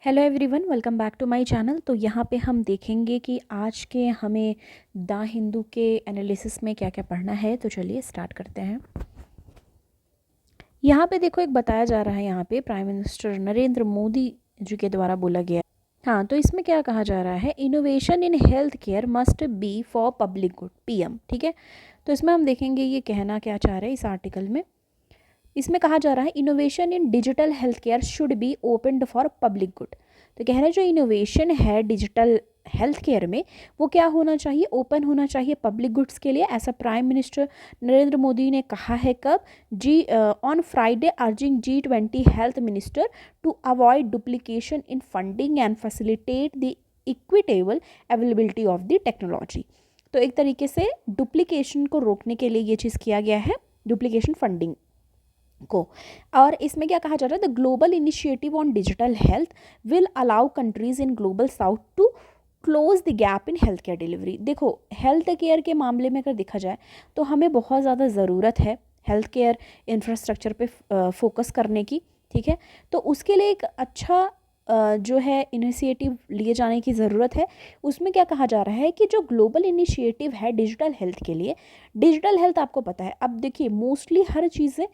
Hello everyone, welcome back to my channel. तो यहाँ पे हम देखेंगे कि आज के हमें द हिंदू के एनालिसिस में क्या क्या पढ़ना है। तो चलिए स्टार्ट करते हैं। यहाँ पे देखो, एक बताया जा रहा है, यहाँ पे प्राइम मिनिस्टर नरेंद्र मोदी जी के द्वारा बोला गया। हाँ, तो इसमें क्या कहा जा रहा है, innovation in health care must be for public good, PM. ठीक है, तो इसमें हम देखेंगे ये कहना क्या चाह रहे हैं इस आर्टिकल में। इसमें कहा जा रहा है innovation in digital health care should be opened for public good. तो कह रहे हैं जो इनोवेशन है डिजिटल हेल्थ केयर में वो क्या होना चाहिए, ओपन होना चाहिए पब्लिक गुड्स के लिए। ऐसा प्राइम मिनिस्टर नरेंद्र मोदी ने कहा है कब, जी on Friday, urging G20 health minister to avoid duplication in funding and facilitate the equitable availability of the technology. तो एक तरीके से डुप्लीकेशन को रोकने के लिए ये चीज़ किया गया है, डुप्लीकेशन फंडिंग को। और इसमें क्या कहा जा रहा है, the global initiative on digital health will allow countries in global south to close the gap in health care delivery. देखो, हेल्थ केयर के मामले में अगर देखा जाए तो हमें बहुत ज़्यादा ज़रूरत है हेल्थ केयर इंफ्रास्ट्रक्चर पे फोकस करने की। ठीक है, तो उसके लिए एक अच्छा जो है इनिशिएटिव लिए जाने की ज़रूरत है। उसमें क्या कहा जा रहा है कि जो ग्लोबल इनिशिएटिव है डिजिटल हेल्थ के लिए, डिजिटल हेल्थ आपको पता है, अब देखिए मोस्टली हर चीज़ें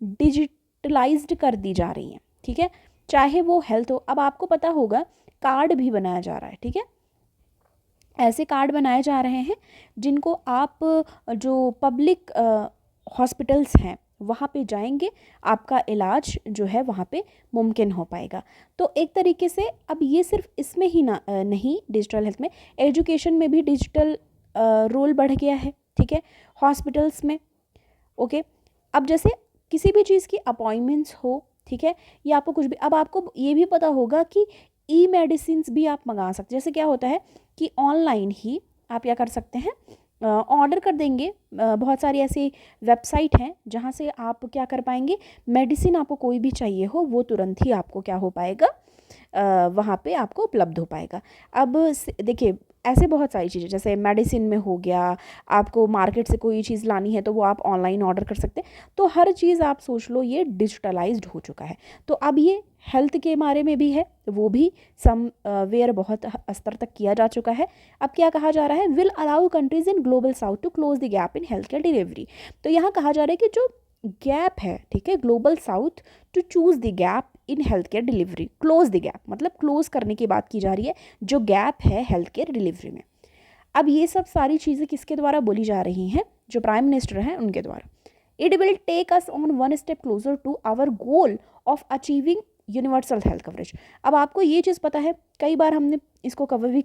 डिजिटलाइज्ड कर दी जा रही हैं। ठीक है, चाहे वो हेल्थ हो, अब आपको पता होगा कार्ड भी बनाया जा रहा है। ठीक है, ऐसे कार्ड बनाए जा रहे हैं जिनको आप जो पब्लिक हॉस्पिटल्स हैं वहाँ पे जाएंगे, आपका इलाज जो है वहाँ पे मुमकिन हो पाएगा। तो एक तरीके से अब ये सिर्फ इसमें ही ना नहीं, डिजिटल हेल्थ में, एजुकेशन में भी डिजिटल रोल बढ़ गया है। ठीक है, हॉस्पिटल्स में। ओके, अब जैसे किसी भी चीज़ की अपॉइंटमेंट्स हो, ठीक है, या आपको कुछ भी, अब आपको ये भी पता होगा कि ई मेडिसिन भी आप मंगा सकते। जैसे क्या होता है कि ऑनलाइन ही आप क्या कर सकते हैं, ऑर्डर कर देंगे। बहुत सारी ऐसी वेबसाइट हैं जहाँ से आप क्या कर पाएंगे, मेडिसिन आपको कोई भी चाहिए हो वो तुरंत ही आपको क्या हो पाएगा, वहाँ पे आपको उपलब्ध हो पाएगा। अब देखिए, ऐसे बहुत सारी चीज़ें, जैसे मेडिसिन में हो गया, आपको मार्केट से कोई चीज़ लानी है तो वो आप ऑनलाइन ऑर्डर कर सकते हैं। तो हर चीज़ आप सोच लो ये डिजिटलाइज्ड हो चुका है। तो अब ये हेल्थ के बारे में भी है, वो भी सम वेयर बहुत स्तर तक किया जा चुका है। अब क्या कहा जा रहा है, will allow countries in global south to close the gap in health care delivery. तो यहाँ कहा जा रहा है कि जो गैप है, ठीक है, global south to choose the gap in health care delivery, close the gap मतलब क्लोज करने की बात की जा रही है जो गैप है हेल्थ केयर डिलीवरी में। अब ये सब सारी चीज़ें किसके द्वारा बोली जा रही हैं, जो प्राइम मिनिस्टर हैं उनके द्वारा। It will take us on one step closer to our goal of achieving universal health coverage. अब आपको ये चीज़ पता है, कई बार हमने इसको कवर भी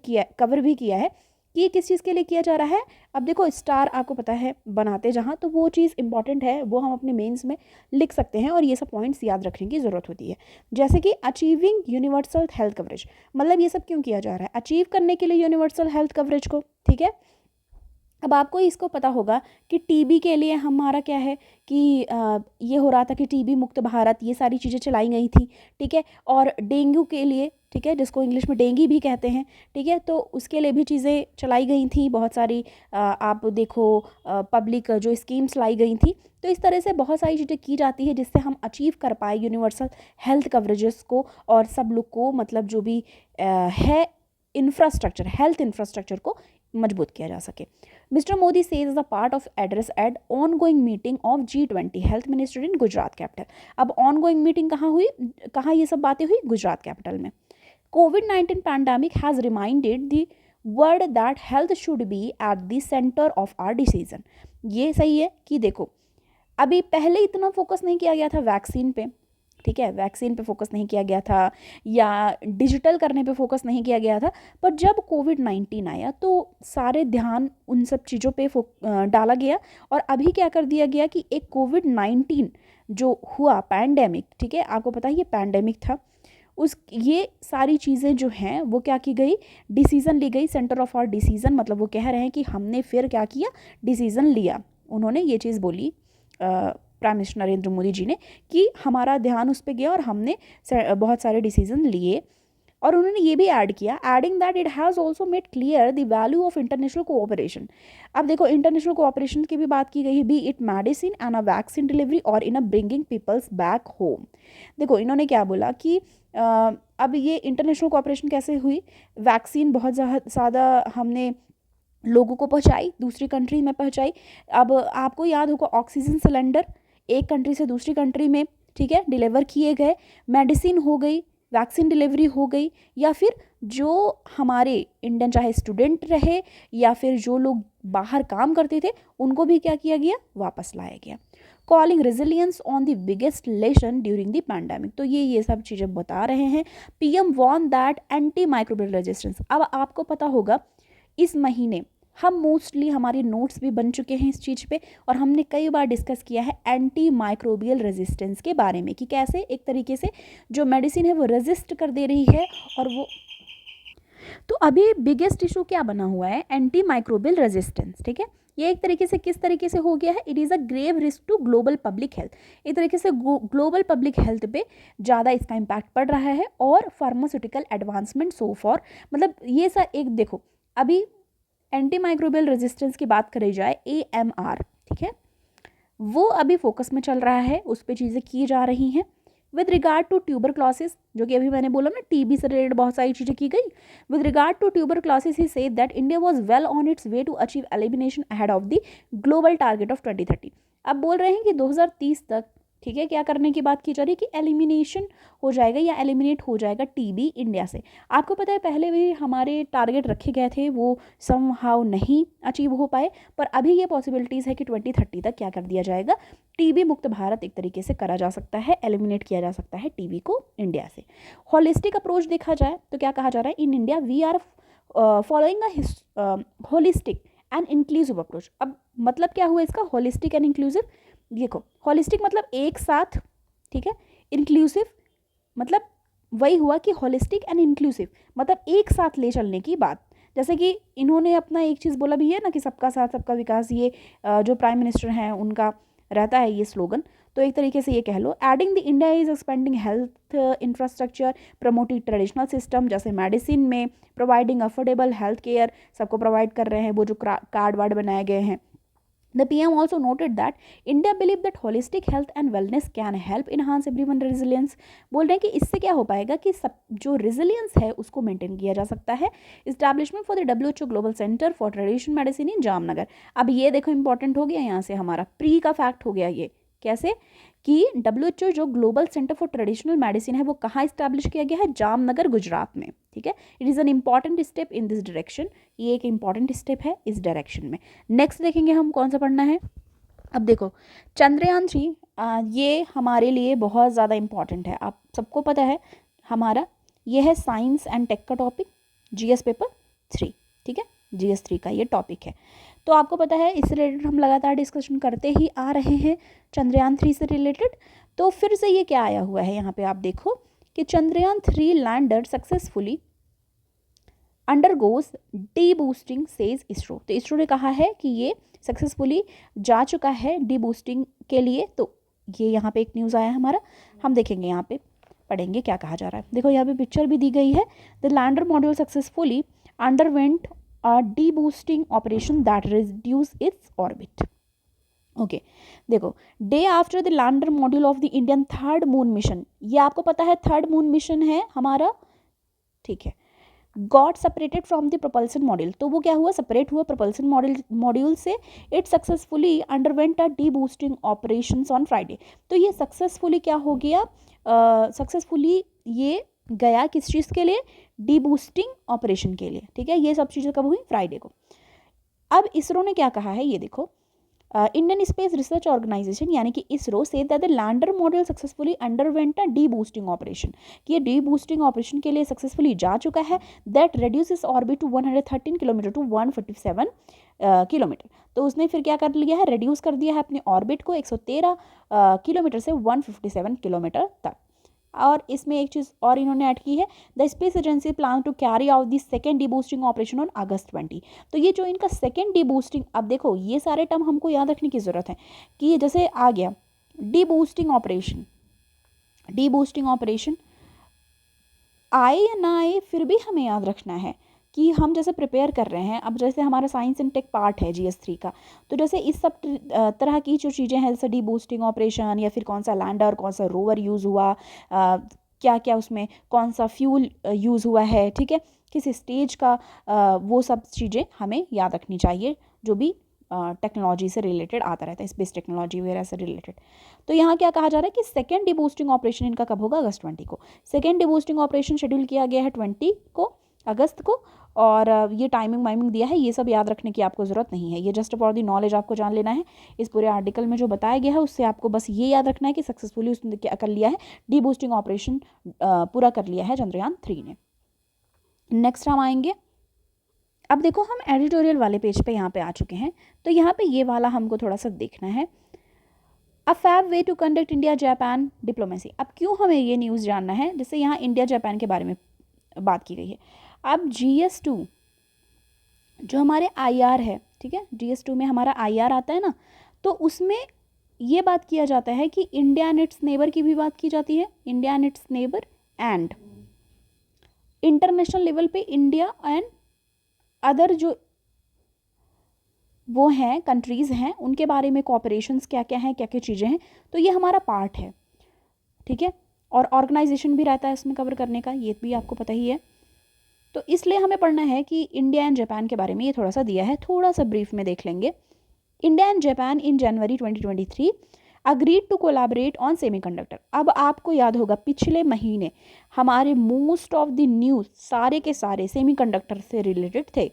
किया है कि ये किस चीज़ के लिए किया जा रहा है। अब देखो, स्टार आपको पता है बनाते जहाँ, तो वो चीज़ इंपॉर्टेंट है, वो हम अपने मेंस में लिख सकते हैं और ये सब पॉइंट्स याद रखने की ज़रूरत होती है। जैसे कि अचीविंग यूनिवर्सल हेल्थ कवरेज, मतलब ये सब क्यों किया जा रहा है, अचीव करने के लिए यूनिवर्सल हेल्थ कवरेज को। ठीक है, अब आपको इसको पता होगा कि टीबी के लिए हमारा क्या है कि ये हो रहा था कि टीबी मुक्त भारत, ये सारी चीज़ें चलाई गई थी। ठीक है, और डेंगू के लिए, ठीक है, जिसको इंग्लिश में डेंगी भी कहते हैं, ठीक है, तो उसके लिए भी चीज़ें चलाई गई थी बहुत सारी। आप देखो पब्लिक जो स्कीम्स लाई गई थी। तो इस तरह से बहुत सारी चीज़ें की जाती है जिससे हम अचीव कर पाए यूनिवर्सल हेल्थ कवरेजेस को, और सब लोग को मतलब जो भी है इंफ्रास्ट्रक्चर, हेल्थ इंफ्रास्ट्रक्चर को मजबूत किया जा सके। Mister Modi says as a part of address at ongoing meeting of G20 health minister in Gujarat capital. अब ऑनगोइंग मीटिंग कहाँ हुई, कहाँ ये सब बातें हुई, गुजरात कैपिटल में। COVID-19 pandemic has reminded the world that health should be at the centre of our decision. ये सही है कि देखो, अभी पहले इतना फोकस नहीं किया गया था वैक्सीन पे। ठीक है, वैक्सीन पे फोकस नहीं किया गया था या डिजिटल करने पे फोकस नहीं किया गया था, पर जब कोविड-19 आया तो सारे ध्यान उन सब चीज़ों पे डाला गया। और अभी क्या कर दिया गया कि एक कोविड-19 जो हुआ पैंडेमिक, ठीक है, आपको पता है ये पैंडेमिक था, उस ये सारी चीज़ें जो हैं वो क्या की गई, डिसीज़न ली गई, सेंटर ऑफ आवर डिसीज़न, मतलब वो कह रहे हैं कि हमने फिर क्या किया, डिसीज़न लिया। उन्होंने ये चीज़ बोली प्राइम मिनिस्टर नरेंद्र मोदी जी ने कि हमारा ध्यान उस पर गया और हमने बहुत सारे डिसीज़न लिए। और उन्होंने ये भी ऐड किया, adding that it has also made clear the value of international cooperation. अब देखो इंटरनेशनल कोऑपरेशन की भी बात की गई है, B it medicine and a vaccine delivery और इन अ ब्रिंगिंग पीपल्स बैक होम। देखो इन्होंने क्या बोला कि अब ये इंटरनेशनल कोऑपरेशन कैसे हुई, वैक्सीन बहुत ज़्यादा हमने लोगों को पहुंचाई, दूसरी कंट्री में पहुंचाई। अब आपको याद होगा ऑक्सीजन सिलेंडर एक कंट्री से दूसरी कंट्री में, ठीक है, डिलीवर किए गए, मेडिसिन हो गई, वैक्सीन डिलीवरी हो गई, या फिर जो हमारे इंडियन चाहे स्टूडेंट रहे या फिर जो लोग बाहर काम करते थे उनको भी क्या किया गया, वापस लाया गया। Calling resilience on the biggest lesson during the pandemic. तो ये सब चीज़ें बता रहे हैं। PM warn that anti microbial resistance. अब आपको पता होगा इस महीने हम मोस्टली हमारे नोट्स भी बन चुके हैं इस चीज़ पे, और हमने कई बार डिस्कस किया है एंटी माइक्रोबियल रेजिस्टेंस के बारे में कि कैसे एक तरीके से जो मेडिसिन है वो रेजिस्ट कर दे रही है। और वो तो अभी बिगेस्ट इशू क्या बना हुआ है, एंटी माइक्रोबियल रेजिस्टेंस, ठीक है। ये एक तरीके से किस तरीके से हो गया है, it is a grave risk to global public health. एक तरीके से ग्लोबल पब्लिक हेल्थ पे ज़्यादा इसका इम्पैक्ट पड़ रहा है, और फार्मास्यूटिकल एडवांसमेंट सो फॉर, मतलब ये सर एक देखो अभी एंटी माइक्रोबियल रेजिस्टेंस की बात करी जाए, AMR, ठीक है, वो अभी फोकस में चल रहा है, उस पर चीज़ें की जा रही हैं। विद रिगार्ड टू ट्यूबरक्लोसिस, जो कि अभी मैंने बोला ना टीबी से रिलेटेड बहुत सारी चीज़ें की गई। With regard to tuberculosis he said that India was well on its way to achieve elimination ahead of the global target of 2030। अब बोल रहे हैं कि 2030 तक, ठीक है, क्या करने की बात की जा रही है कि एलिमिनेशन हो जाएगा या एलिमिनेट हो जाएगा टीबी इंडिया से। आपको पता है पहले भी हमारे टारगेट रखे गए थे, वो समहाउ नहीं अचीव हो पाए, पर अभी ये पॉसिबिलिटीज़ है कि 2030 तक क्या कर दिया जाएगा, टीबी मुक्त भारत एक तरीके से करा जा सकता है, एलिमिनेट किया जा सकता है टीबी को इंडिया से। होलिस्टिक अप्रोच देखा जाए तो क्या कहा जा रहा है, in India we are following a holistic and inclusive approach. अब मतलब क्या हुआ इसका, होलिस्टिक एंड इंक्लूसिव, देखो होलिस्टिक मतलब एक साथ, ठीक है, इंक्लूसिव मतलब वही हुआ कि होलिस्टिक एंड इंक्लूसिव मतलब एक साथ ले चलने की बात। जैसे कि इन्होंने अपना एक चीज़ बोला भी है ना कि सबका साथ सबका विकास, ये जो प्राइम मिनिस्टर हैं उनका रहता है ये स्लोगन। तो एक तरीके से ये कह लो, adding the India is expanding health infrastructure, promoting traditional system, जैसे मेडिसिन में प्रोवाइडिंग अफोर्डेबल हेल्थ केयर सबको प्रोवाइड कर रहे हैं, वो जो कार्ड वार्ड बनाए गए हैं। The PM also noted that India believe that holistic health and wellness can help enhance everyone resilience। बोल रहे हैं कि इससे क्या हो पाएगा कि सब जो resilience है उसको मेंटेन किया जा सकता है। Establishment for the WHO Global Center for Traditional Medicine in Jamnagar. अब ये देखो इंपॉर्टेंट हो गया, यहाँ से हमारा प्री का फैक्ट हो गया ये, कैसे कि WHO जो global centre for traditional medicine है वो कहाँ इस्टेब्लिश किया गया है, जामनगर गुजरात में, ठीक है। It is an important step in this direction, ये एक इंपॉर्टेंट स्टेप है इस डायरेक्शन में। नेक्स्ट देखेंगे हम कौन सा पढ़ना है। अब देखो चंद्रयान 3 ये हमारे लिए बहुत ज़्यादा इंपॉर्टेंट है, आप सबको पता है हमारा ये है साइंस एंड टेक का टॉपिक, GS पेपर 3, ठीक है, GS 3 का ये टॉपिक है। तो आपको पता है इससे रिलेटेड हम लगातार डिस्कशन करते ही आ रहे हैं चंद्रयान 3 से रिलेटेड। तो फिर से ये क्या आया हुआ है यहाँ पे आप देखो कि Chandrayaan 3 lander successfully undergoes D boosting says ISRO. तो इसरो ने कहा है कि ये सक्सेसफुली जा चुका है डी बूस्टिंग के लिए। तो ये यहाँ पे एक न्यूज़ आया है हमारा, हम देखेंगे यहाँ पे पढ़ेंगे क्या कहा जा रहा है। देखो यहाँ पे पिक्चर भी दी गई है, the lander module successfully underwent a deboosting operation that reduce its orbit। Okay देखो, day after the lander module of the Indian third moon mission, ये आपको पता है थर्ड मून मिशन है हमारा, ठीक है, got separated from the propulsion module. तो वो क्या हुआ, सेपरेट हुआ प्रोपल्सन मॉड्यूल से। It successfully underwent a deboosting operations on Friday. तो ये सक्सेसफुली क्या हो गया, सक्सेसफुली ये गया किस चीज़ के लिए, डीबूस्टिंग ऑपरेशन के लिए, ठीक है। ये सब चीज़ें कब हुई, फ्राइडे को। अब इसरो ने क्या कहा है ये देखो, इंडियन स्पेस रिसर्च ऑर्गेनाइजेशन यानी कि इसरो से that the lander module successfully underwent a deboosting operation, कि ये डीबूस्टिंग ऑपरेशन के लिए सक्सेसफुली जा चुका है। That reduces orbit to 113 kilometre to 147 kilometre. तो उसने फिर क्या कर लिया है, रिड्यूस कर दिया है अपने ऑर्बिट को 113 किलोमीटर से 157 किलोमीटर तक। और इसमें एक चीज़ और इन्होंने ऐड की है, the space agency plan to carry out the second deboosting operation on August 20। तो ये जो इनका सेकेंड डीबूस्टिंग, अब देखो ये सारे टर्म हमको याद रखने की ज़रूरत है कि ये जैसे आ गया डीबूस्टिंग ऑपरेशन, डीबूस्टिंग ऑपरेशन आए या ना आए फिर भी हमें याद रखना है कि हम जैसे प्रिपेयर कर रहे हैं, अब जैसे हमारा साइंस एंड टेक पार्ट है GS3 का, तो जैसे इस सब तरह की जो चीज़ें हैं, जैसे डी बूस्टिंग ऑपरेशन या फिर कौन सा लैंडर, कौन सा रोवर यूज़ हुआ, क्या क्या उसमें कौन सा फ्यूल यूज़ हुआ है, ठीक है, किस स्टेज का, वो सब चीज़ें हमें याद रखनी चाहिए जो भी टेक्नोलॉजी से रिलेटेड आता रहता है, स्पेस टेक्नोलॉजी वगैरह से रिलेटेड। तो यहाँ क्या कहा जा रहा है कि सेकेंड डीबूस्टिंग ऑपरेशन इनका कब होगा? अगस्त 20 को। सेकेंड डीबूस्टिंग ऑपरेशन शेड्यूल किया गया है 20 को, अगस्त को, और ये टाइमिंग वाइमिंग दिया है, ये सब याद रखने की आपको ज़रूरत नहीं है, ये जस्ट फॉर दी नॉलेज आपको जान लेना है। इस पूरे आर्टिकल में जो बताया गया है उससे आपको बस ये याद रखना है कि सक्सेसफुली उसने क्या कर लिया है, डीबूस्टिंग ऑपरेशन पूरा कर लिया है चंद्रयान 3 ने। नेक्स्ट हम आएंगे, अब देखो हम एडिटोरियल वाले पेज पे यहाँ पे आ चुके हैं, तो यहाँ पे ये वाला हमको थोड़ा सा देखना है, a fab way to conduct India Japan diplomacy. अब क्यों हमें ये न्यूज़ जानना है? जैसे यहाँ इंडिया जापान के बारे में बात की गई है। अब GS2 जो हमारे IR है, ठीक है, GS2 में हमारा IR आता है ना, तो उसमें ये बात किया जाता है कि इंडिया एंड इट्स नेबर की भी बात की जाती है, India and it's neighbour, and international level पे इंडिया एंड अदर जो वो हैं कंट्रीज़ हैं उनके बारे में कोऑपरेशंस क्या क्या हैं, क्या क्या चीज़ें हैं, तो ये हमारा पार्ट है, ठीक है, और ऑर्गेनाइजेशन भी रहता है इसमें कवर करने का, ये भी आपको पता ही है। तो इसलिए हमें पढ़ना है कि इंडिया एंड जापान के बारे में ये थोड़ा सा दिया है, थोड़ा सा ब्रीफ में देख लेंगे। India and Japan in January 2023 agreed to collaborate on semiconductor. अब आपको याद होगा पिछले महीने हमारे मोस्ट ऑफ द न्यूज़ सारे के सारे सेमीकंडक्टर से रिलेटेड थे।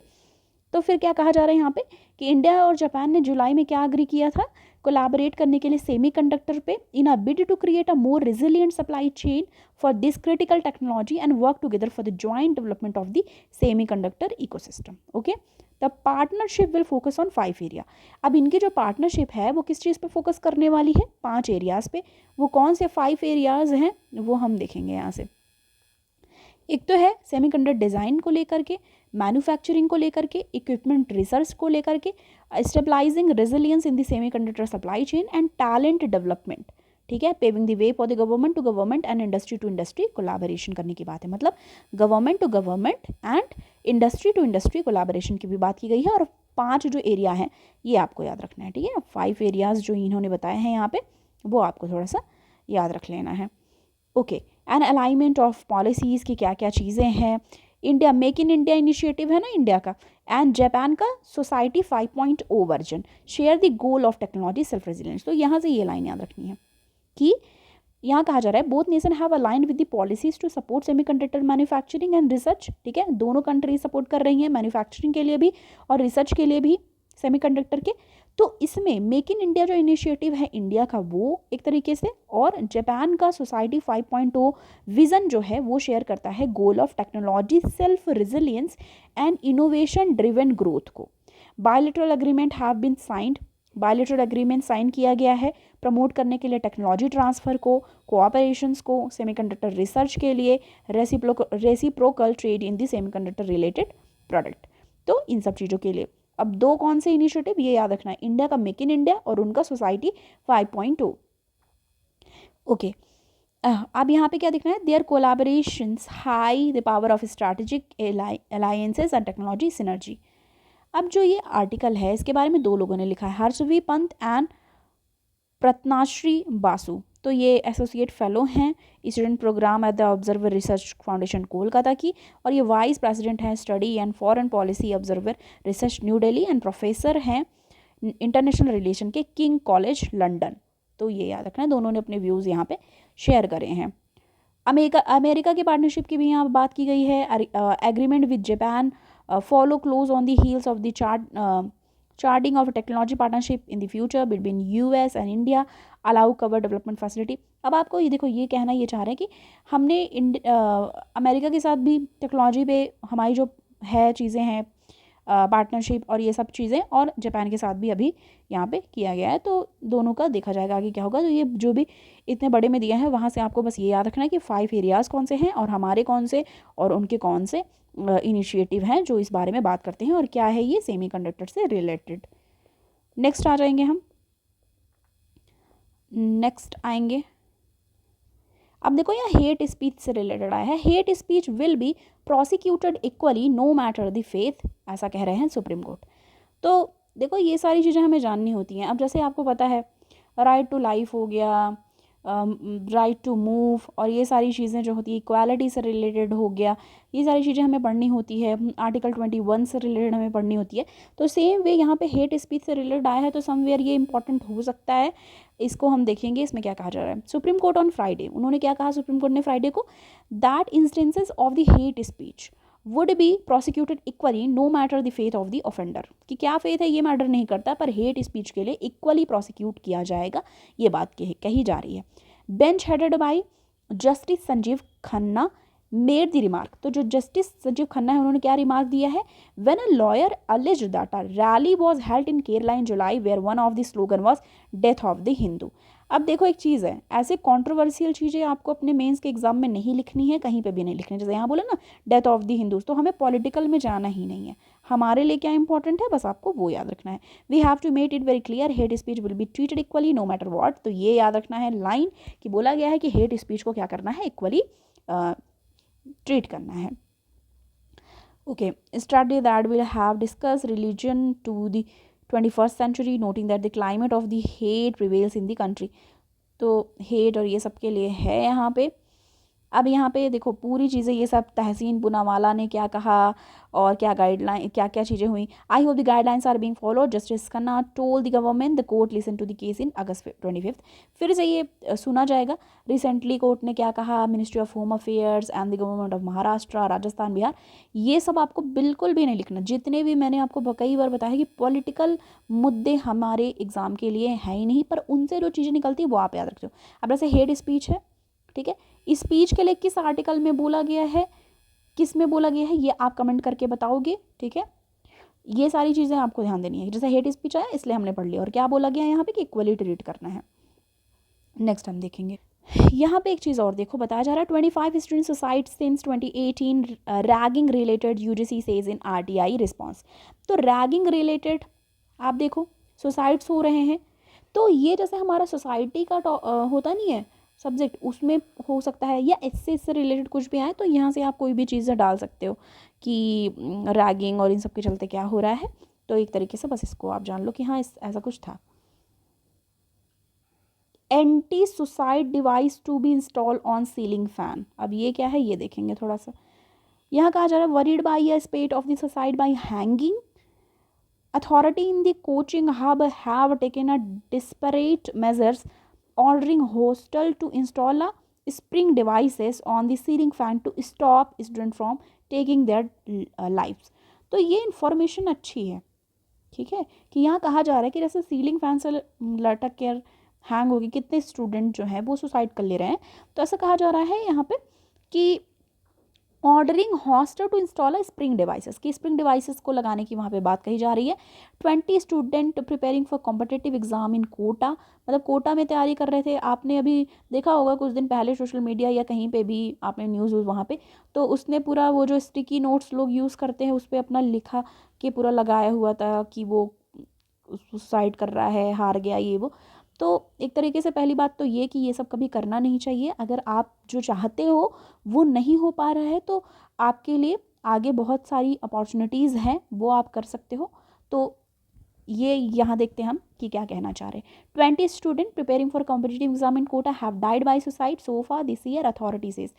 तो फिर क्या कहा जा रहा है यहाँ पे कि इंडिया और जापान ने जुलाई में क्या अग्री किया था? कोलैबोरेट करने के लिए सेमीकंडक्टर पे, in a bid to create a more resilient supply chain for this critical technology and work together for the joint development of the semiconductor ecosystem. Okay, the partnership will focus on 5 area. अब इनकी जो partnership है वो किस चीज़ पे focus करने वाली है? 5 एरियाज़ पे। वो कौन से 5 एरियाज़ हैं वो हम देखेंगे यहाँ से। एक तो है सेमीकंडक्टर डिज़ाइन को लेकर के, मैन्युफैक्चरिंग को लेकर के, इक्विपमेंट रिसर्च को लेकर के, stabilising resilience in the semiconductor supply chain and talent development, ठीक है, paving the way for the government to government and industry to industry collaboration करने की बात है, मतलब government to government and industry to industry collaboration की भी बात की गई है। और 5 जो एरिया हैं ये आपको याद रखना है, ठीक है, 5 एरियाज़ जो इन्होंने बताए हैं यहाँ पे वो आपको थोड़ा सा याद रख लेना है। Okay, an alignment of policies की क्या क्या चीज़ें हैं, India make in India initiative है ना इंडिया का, एंड जापान का society 5.0 version, share the goal of technology self resilience. तो यहाँ से ये लाइन याद रखनी है कि यहाँ कहा जा रहा है both nation have aligned with the policies to support semiconductor manufacturing and research, ठीक है, दोनों कंट्री सपोर्ट कर रही हैं मैन्युफैक्चरिंग के लिए भी और रिसर्च के लिए भी सेमीकंडक्टर के। तो इसमें मेक इन इंडिया जो इनिशिएटिव है इंडिया का वो एक तरीके से, और जापान का सोसाइटी 5.0 विज़न जो है वो शेयर करता है goal of technology self resilience and innovation driven growth को। Bilateral agreement have been signed, bilateral agreement sign किया गया है प्रमोट करने के लिए टेक्नोलॉजी ट्रांसफ़र को, कोऑपरेशंस को, सेमीकंडक्टर रिसर्च के लिए, reciprocal trade in the semiconductor related product. तो इन सब चीज़ों के लिए अब 2 कौन से इनिशिएटिव ये याद रखना है, इंडिया का मेक इन इंडिया और उनका सोसाइटी 5.0। ओके, अब यहाँ पे क्या दिखना है, their collaborations high the power of strategic alliances and technology synergy. अब जो ये आर्टिकल है इसके बारे में 2 लोगों ने लिखा है, हर्षवी पंत एंड प्रत्नाश्री बासु। तो ये एसोसिएट फेलो हैं student programme at the Observer Research Foundation Kolkata की, और ये वाइस प्रेसिडेंट हैं study and foreign policy Observer Research New Delhi and professor हैं इंटरनेशनल रिलेशन के किंग कॉलेज लंदन। तो ये याद रखना है, दोनों ने अपने व्यूज़ यहाँ पे शेयर करे हैं। अमेरिका की पार्टनरशिप की भी यहाँ बात की गई है, agreement with Japan follow close on the heels of the charting of a technology partnership in the future between US and India, allow cover development facility। अब आपको ये देखो ये कहना ये चाह रहे हैं कि हमने अमेरिका के साथ भी टेक्नोलॉजी पे हमारी जो है चीज़ें हैं पार्टनरशिप और ये सब चीज़ें, और जापान के साथ भी अभी यहाँ पे किया गया है, तो दोनों का देखा जाएगा आगे क्या होगा। तो ये जो भी इतने बड़े में दिया है वहाँ से आपको बस ये याद रखना है कि 5 एरियाज़ कौन से हैं और हमारे कौन से और उनके कौन से इनिशिएटिव हैं जो इस बारे में बात करते हैं और क्या है ये सेमीकंडक्टर से रिलेटेड। नेक्स्ट आ जाएंगे हम, नेक्स्ट आएंगे अब देखो यहाँ हेट स्पीच से रिलेटेड आया है, hate speech will be prosecuted equally no matter the faith, ऐसा कह रहे हैं सुप्रीम कोर्ट। तो देखो ये सारी चीज़ें हमें जाननी होती हैं। अब जैसे आपको पता है राइट टू लाइफ हो गया, राइट टू मूव, और ये सारी चीज़ें जो होती है इक्वालिटी से रिलेटेड हो गया, ये सारी चीज़ें हमें पढ़नी होती है। आर्टिकल 21 से रिलेटेड हमें पढ़नी होती है। तो सेम वे यहाँ पे हेट स्पीच से रिलेटेड आया है, तो समवेयर ये इंपॉर्टेंट हो सकता है। इसको हम देखेंगे इसमें क्या कहा जा रहा है। सुप्रीम कोर्ट ऑन फ्राइडे, उन्होंने क्या कहा सुप्रीम कोर्ट ने फ्राइडे को, that instances of the hate speech would be prosecuted equally no matter the faith of the offender, कि क्या फेथ है ये मैटर नहीं करता, पर हेट स्पीच के लिए इक्वली प्रोसिक्यूट किया जाएगा, ये बात कही जा रही है। Bench headed by justice Sanjeev Khanna made the remark, तो जो जस्टिस संजीव खन्ना है उन्होंने क्या रिमार्क दिया है, when a lawyer alleged that a rally was held in Kerala in July where one of the slogan was death of the Hindu. अब देखो एक चीज़ है, ऐसे कंट्रोवर्शियल चीज़ें आपको अपने मेंस के एग्जाम में नहीं लिखनी है, कहीं पे भी नहीं लिखनी है। जैसे यहाँ बोले ना डेथ ऑफ द हिंदूज, तो हमें पॉलिटिकल में जाना ही नहीं है। हमारे लिए क्या इंपॉर्टेंट है, बस आपको वो याद रखना है। We have to make it very clear hate speech will be treated equally no matter what, तो ये याद रखना है लाइन कि बोला गया है कि हेट स्पीच को क्या करना है, इक्वली ट्रीट करना है। Okay, study that will have discuss religion to the 21st century noting that the climate of the hate prevails in the country, तो हेट और ये सब के लिए है यहाँ पे। अब यहाँ पे देखो पूरी चीज़ें ये सब तहसीन पूनावाला ने क्या कहा और क्या गाइडलाइन क्या क्या चीज़ें हुई। I hope the guidelines are being followed, justice Khanna told the government the court listen to the case in August 25। फिर से ये सुना जाएगा। रिसेंटली कोर्ट ने क्या कहा, ministry of home affairs and the government of Maharashtra, Rajasthan, Bihar, ये सब आपको बिल्कुल भी नहीं लिखना। जितने भी मैंने आपको कई बार बताया कि पॉलिटिकल मुद्दे हमारे एग्जाम के लिए है ही नहीं, पर उनसे जो चीज़ें निकलती है वो आप याद रखते हो। अब जैसे हेट स्पीच है, ठीक है, स्पीच के लिए किस आर्टिकल में बोला गया है, किस में बोला गया है, ये आप कमेंट करके बताओगे, ठीक है। ये सारी चीज़ें आपको ध्यान देनी है। जैसे हेट स्पीच आया इसलिए हमने पढ़ लिया, और क्या बोला गया यहाँ पे कि इक्वली ट्रीट करना है। नेक्स्ट हम देखेंगे यहाँ पे एक चीज़ और देखो, बताया जा रहा है 25 student suicide since 2018 ragging related UGC says in RTI response. तो रैगिंग रिलेटेड आप देखो सुसाइड्स हो रहे हैं, तो ये जैसे हमारा सोसाइटी का होता नहीं है सब्जेक्ट, उसमें हो सकता है, या इससे रिलेटेड कुछ भी आए, तो यहाँ से आप कोई भी चीज़ें डाल सकते हो कि रैगिंग और इन सब के चलते क्या हो रहा है। तो एक तरीके से बस इसको आप जान लो कि हाँ ऐसा कुछ था। Anti suicide device to be install on ceiling fan, अब ये क्या है ये देखेंगे थोड़ा सा। यहाँ कहा जा रहा है worried by a स्पेट of the suicide by hanging, authority in the coaching hub have taken a desperate measures ordering hostel to install a spring devices on the ceiling fan to stop student from taking their lives। तो ये information अच्छी है, ठीक है, कि यहाँ कहा जा रहा है कि जैसे सीलिंग फैन से लटक कर हैंग होगी, कितने स्टूडेंट जो है वो सुसाइड कर ले रहे हैं। तो ऐसा कहा जा रहा है यहाँ पे कि ordering hostel to install spring devices, की स्प्रिंग डिवाइसेस को लगाने की वहाँ पे बात कही जा रही है। 20 student preparing for competitive exam in Kota, मतलब कोटा में तैयारी कर रहे थे। आपने अभी देखा होगा कुछ दिन पहले सोशल मीडिया या कहीं पे भी आपने न्यूज़ वहाँ पे, तो उसने पूरा वो जो स्टिकी नोट्स लोग यूज़ करते हैं उस पर अपना लिखा के पूरा लगाया हुआ था कि वो सुसाइड कर रहा है, हार गया, ये वो। तो एक तरीके से पहली बात तो ये कि ये सब कभी करना नहीं चाहिए। अगर आप जो चाहते हो वो नहीं हो पा रहा है तो आपके लिए आगे बहुत सारी अपॉर्चुनिटीज़ हैं, वो आप कर सकते हो। तो ये यहाँ देखते हैं हम कि क्या कहना चाह रहे हैं। 20 student preparing for competitive exam in Kota have died by suicide so far this year, authority says.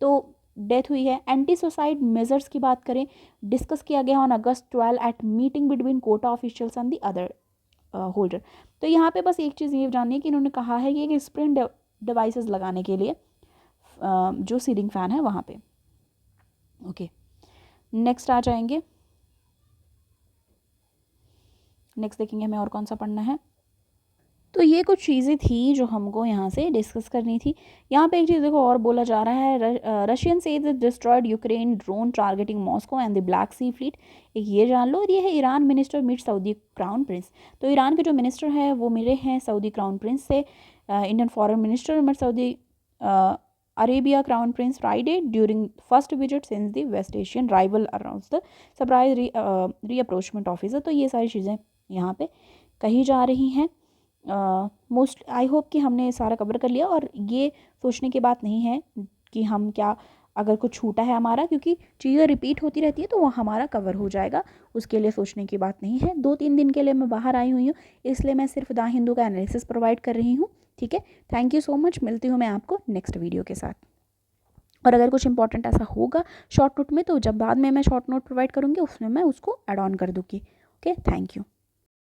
तो डेथ हुई है। एंटी सुसाइड मेजर्स की बात करें, डिस्कस किया गया on August 12 at meeting between Kota officials and the other holder. तो यहाँ पे बस एक चीज़ ये जाननी है कि इन्होंने कहा है कि एक स्प्रिंग डिवाइसेस लगाने के लिए जो सीलिंग फ़ैन है वहाँ पे। ओके, नेक्स्ट आ जाएंगे। नेक्स्ट देखेंगे हमें और कौन सा पढ़ना है। तो ये कुछ चीज़ें थी जो हमको यहाँ से डिस्कस करनी थी। यहाँ पे एक चीज़ देखो और बोला जा रहा है, Russian says destroyed Ukraine drone targeting Moscow and the Black Sea fleet. एक ये जान लो। और ये है Iran minister meet Saudi crown prince. तो ईरान के जो मिनिस्टर हैं वो मिले हैं सऊदी क्राउन प्रिंस से। Indian foreign minister met Saudi Arabia crown prince Friday during first visit since the West Asian rival around the surprise rapprochement officer. तो ये सारी चीज़ें यहाँ पे कही जा रही हैं। मोस्ट आई होप कि हमने सारा कवर कर लिया, और ये सोचने की बात नहीं है कि हम क्या अगर कुछ छूटा है हमारा, क्योंकि चीज़ें रिपीट होती रहती है तो वो हमारा कवर हो जाएगा, उसके लिए सोचने की बात नहीं है। 2-3 दिन के लिए मैं बाहर आई हुई हूँ, इसलिए मैं सिर्फ द हिंदू का एनालिसिस प्रोवाइड कर रही हूँ। ठीक है, थैंक यू सो मच, मिलती हूँ मैं आपको नेक्स्ट वीडियो के साथ। और अगर कुछ इंपॉर्टेंट ऐसा होगा शॉर्ट नोट में, तो जब बाद में मैं शॉर्ट नोट प्रोवाइड करूँगी उसमें मैं उसको ऐड ऑन कर दूँगी। Okay, thank you.